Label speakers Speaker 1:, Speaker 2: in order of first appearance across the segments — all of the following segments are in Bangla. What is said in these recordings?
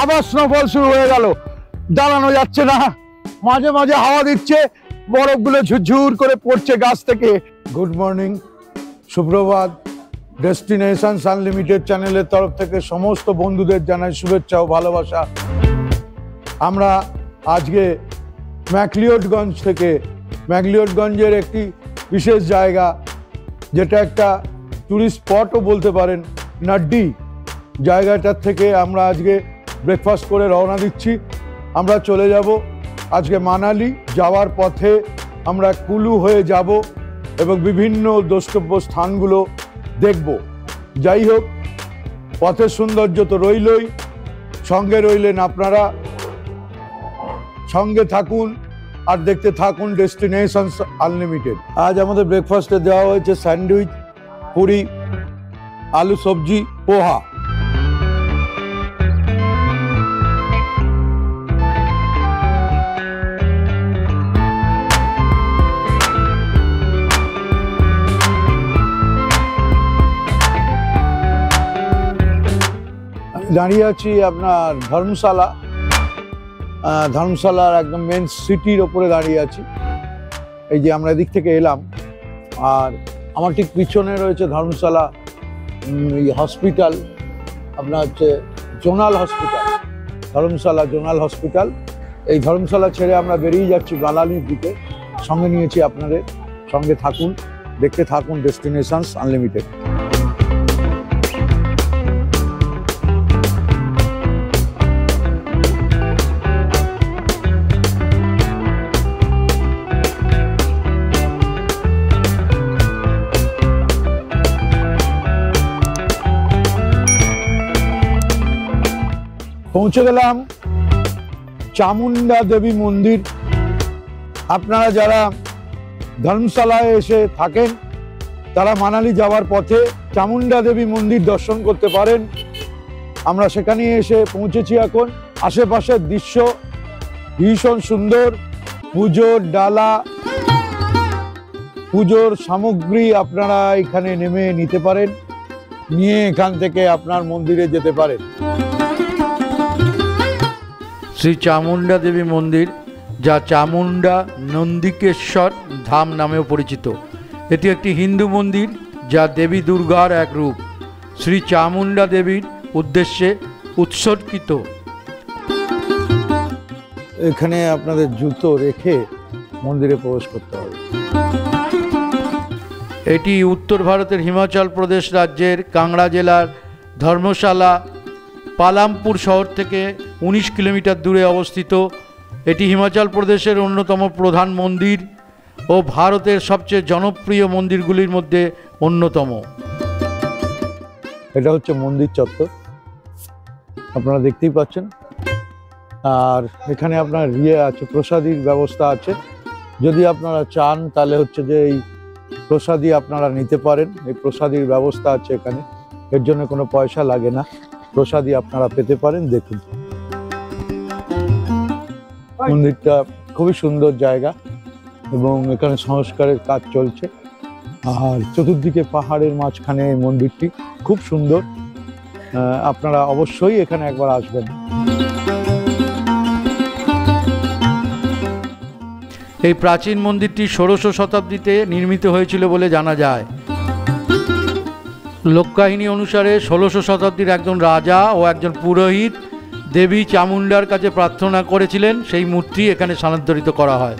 Speaker 1: আবার স্নোফল শুরু হয়ে গেল, দাঁড়ানো যাচ্ছে না, মাঝে মাঝে হাওয়া দিচ্ছে, বরফগুলো ঝুরঝুর করে পড়ছে গাছ থেকে। গুড মর্নিং, সুপ্রভাত। ডেস্টিনেশনস আনলিমিটেড চ্যানেলের তরফ থেকে সমস্ত বন্ধুদের জানাই শুভেচ্ছা ও ভালোবাসা। আমরা আজকে ম্যাকলিওডগঞ্জ থেকে, ম্যাকলিওডগঞ্জের একটি বিশেষ জায়গা, যেটা একটা ট্যুরিস্ট স্পটও বলতে পারেন, নাড্ডি জায়গাটার থেকে আমরা আজকে ব্রেকফাস্ট করে রওনা দিচ্ছি। আমরা চলে যাব আজকে মানালি। যাওয়ার পথে আমরা কুলু হয়ে যাব এবং বিভিন্ন দ্রষ্টব্য স্থানগুলো দেখব। যাই হোক, পথের সৌন্দর্য তো রইলই, সঙ্গে রইলেন আপনারা। সঙ্গে থাকুন আর দেখতে থাকুন ডেস্টিনেশনস আনলিমিটেড। আজ আমাদের ব্রেকফাস্টে দেওয়া হয়েছে স্যান্ডউইচ, পুরি, আলু সবজি, পোহা। দাঁড়িয়ে আছি আপনার ধর্মশালার একদম মেন সিটির ওপরে দাঁড়িয়ে আছি। এই যে আমরা এদিক থেকে এলাম, আর আমার ঠিক পিছনে রয়েছে ধর্মশালা হসপিটাল, আপনার হচ্ছে জোনাল হসপিটাল, ধর্মশালা জোনাল হসপিটাল। এই ধর্মশালা ছেড়ে আমরা বেরিয়ে যাচ্ছি মানালির দিকে। সঙ্গে নিয়েছি আপনাদের, সঙ্গে থাকুন, দেখতে থাকুন ডেস্টিনেশনস আনলিমিটেড। পৌঁছে গেলাম চামুন্ডা দেবী মন্দির। আপনারা যারা ধর্মশালায় এসে থাকেন তারা মানালি যাওয়ার পথে চামুন্ডা দেবী মন্দির দর্শন করতে পারেন। আমরা সেখানে এসে পৌঁছেছি এখন। আশেপাশের দৃশ্য ভীষণ সুন্দর। পুজোর ডালা, পুজোর সামগ্রী আপনারা এখানে নেমে নিতে পারেন, নিয়ে এখান থেকে আপনার মন্দিরে যেতে পারেন।
Speaker 2: শ্রী চামুন্ডা দেবী মন্দির, যা চামুন্ডা নন্দিকেশ্বর ধাম নামেও পরিচিত, এটি একটি হিন্দু মন্দির যা দেবী দুর্গার এক রূপ, শ্রী চামুন্ডা দেবীর উদ্দেশ্যে উৎসর্গিত।
Speaker 1: এখানে আপনাদের জুতো রেখে মন্দিরে প্রবেশ করতে হবে।
Speaker 2: এটি উত্তর ভারতের হিমাচল প্রদেশ রাজ্যের কাংড়া জেলার ধর্মশালা পালামপুর শহর থেকে 19 কিলোমিটার দূরে অবস্থিত। এটি হিমাচল প্রদেশের অন্যতম প্রধান মন্দির ও ভারতের সবচেয়ে জনপ্রিয় মন্দিরগুলির মধ্যে অন্যতম।
Speaker 1: এটা হচ্ছে মন্দির চত্বর, আপনারা দেখতেই পাচ্ছেন। আর এখানে আপনার আছে, প্রসাদীর ব্যবস্থা আছে। যদি আপনারা চান তাহলে হচ্ছে যে এই প্রসাদী আপনারা নিতে পারেন। এই প্রসাদীর ব্যবস্থা আছে এখানে, এর জন্য কোনো পয়সা লাগে না, প্রসাদী আপনারা পেতে পারেন। দেখুন, মন্দিরটা খুবই সুন্দর জায়গা এবং এখানে সংস্কারের কাজ চলছে। আর চতুর্দিকে পাহাড়ের মাঝখানে এই মন্দিরটি খুব সুন্দর। আপনারা অবশ্যই এখানে একবার আসবেন।
Speaker 2: এই প্রাচীন মন্দিরটি 16শো শতাব্দীতে নির্মিত হয়েছিল বলে জানা যায়। লোককাহিনী অনুসারে 16শো শতাব্দীর একজন রাজা ও একজন পুরোহিত দেবী চামুন্ডার কাছে প্রার্থনা করেছিলেন, সেই মূর্তি এখানে স্থানান্তরিত করা হয়।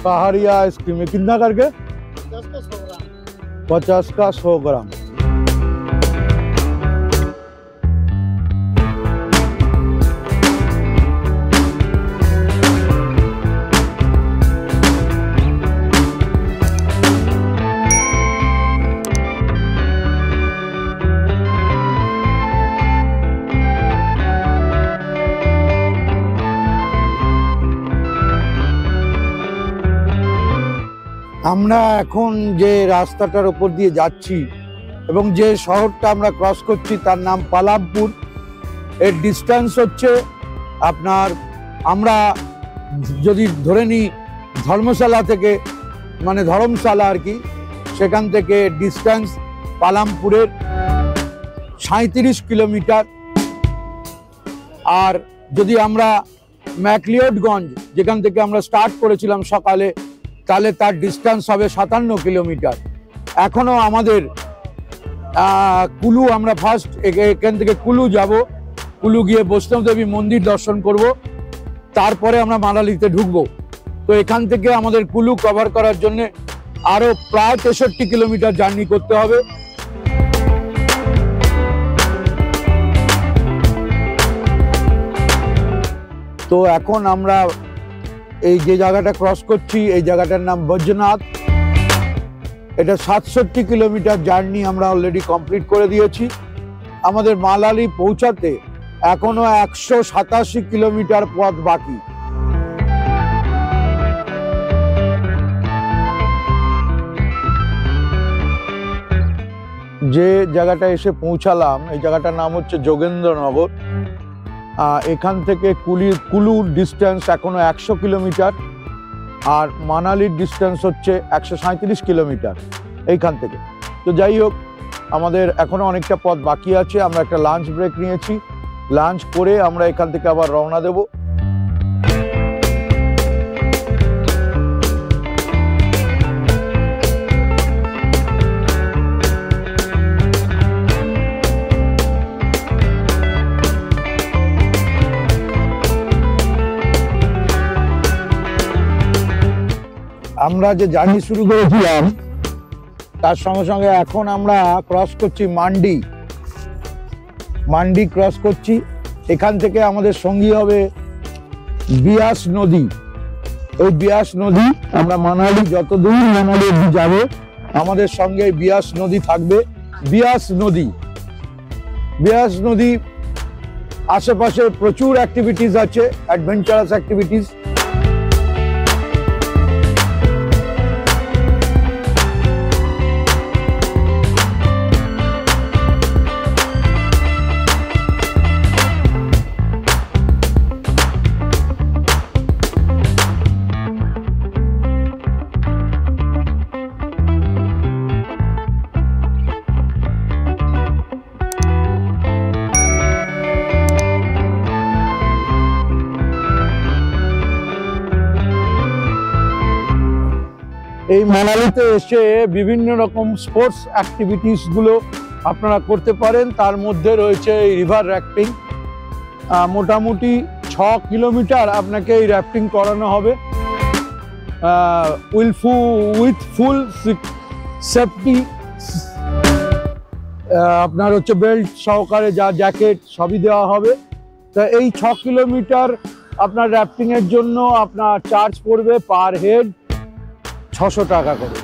Speaker 1: पहाड़िया आइसक्रीम है, कितना करके? 50 का 100 ग्राम। আমরা এখন যে রাস্তাটার উপর দিয়ে যাচ্ছি এবং যে শহরটা আমরা ক্রস করছি তার নাম পালামপুর। এর ডিস্টেন্স হচ্ছে আপনার, আমরা যদি ধরে নিই ধর্মশালা থেকে, মানে ধর্মশালা আর কি, সেখান থেকে ডিস্টেন্স পালামপুরের 37 কিলোমিটার। আর যদি আমরা ম্যাকলিওডগঞ্জ, যেখান থেকে আমরা স্টার্ট করেছিলাম সকালে, তাহলে তার ডিস্টেন্স হবে 57 কিলোমিটার। এখনও আমাদের কুলু, আমরা ফার্স্ট এখান থেকে কুলু যাব, কুলু গিয়ে বৈষ্ণব দেবী মন্দির দর্শন করব, তারপরে আমরা মানালিতে ঢুকবো। তো এখান থেকে আমাদের কুলু কভার করার জন্য আরও প্রায় 63 কিলোমিটার জার্নি করতে হবে। তো এখন আমরা এই যে জায়গাটা ক্রস করছি, এই জায়গাটার নাম বৈদ্যনাথ। এটা 67 কিলোমিটার জার্নি আমরা অলরেডি কমপ্লিট করে দিয়েছি। আমাদের মানালি পৌঁছাতে এখনো 187 কিলোমিটার পথ বাকি। যে জায়গাটা এসে পৌঁছালাম, এই জায়গাটার নাম হচ্ছে যোগেন্দ্রনগর। এখান থেকে কুলুর ডিস্টেন্স এখনো 100 কিলোমিটার, আর মানালির ডিস্টেন্স হচ্ছে 137 কিলোমিটার এইখান থেকে। তো যাই হোক, আমাদের এখনো অনেকটা পথ বাকি আছে। আমরা একটা লাঞ্চ ব্রেক নিয়েছি, লাঞ্চ করে আমরা এখান থেকে আবার রওনা দেব। আমরা যে জার্নি শুরু করেছিলাম তার সঙ্গে সঙ্গে এখন আমরা ক্রস করছি মান্ডি ক্রস করছি। এখান থেকে আমাদের সঙ্গী হবে বিয়াস নদী। ওই বিয়াস নদী, আমরা মানালি যতদূর মানালি অবধি যাবো, আমাদের সঙ্গে বিয়াস নদী থাকবে। বিয়াস নদী আশেপাশে প্রচুর অ্যাক্টিভিটিস আছে, অ্যাডভেঞ্চারাস অ্যাক্টিভিটিস। এই মানালিতে এসে বিভিন্ন রকম স্পোর্টস অ্যাক্টিভিটিস গুলো আপনারা করতে পারেন। তার মধ্যে রয়েছে এই রিভার র্যাফটিং। মোটামুটি 6 কিলোমিটার আপনাকে এই র্যাফটিং করানো হবে উইথ ফুল সেফটি। আপনার হচ্ছে বেল্ট সহকারে, যা জ্যাকেট সবই দেওয়া হবে। তা এই 6 কিলোমিটার আপনার র্যাফটিং এর জন্য আপনার চার্জ পড়বে পার হেড 600 টাকা করে।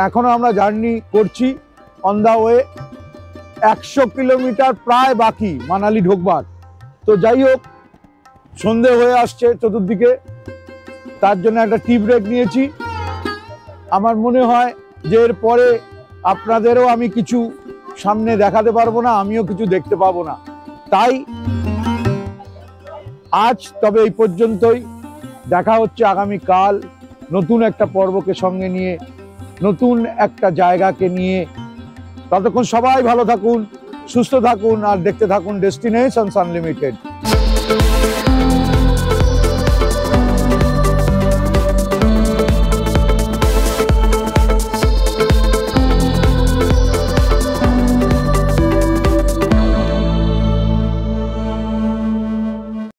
Speaker 1: এখনো আমরা জার্নি করছি অন দা ওয়ে। 100 কিলোমিটার প্রায় বাকি মানালি ঢোকবার। তো যাই হোক, সন্ধে হয়ে আসছে চতুর্দিকে, তার জন্য একটা টি ব্রেক নিয়েছি। আমার মনে হয় যে এরপরে আপনাদেরও আমি কিছু সামনে দেখাতে পারবো না, আমিও কিছু দেখতে পাবো না। তাই আজ তবে এই পর্যন্তই। দেখা হচ্ছে আগামীকাল নতুন একটা পর্বকে সঙ্গে নিয়ে, নতুন একটা জায়গাকে নিয়ে। ততক্ষণ সবাই ভালো থাকুন, সুস্থ থাকুন আর দেখতে থাকুন ডেস্টিনেশনস আনলিমিটেড।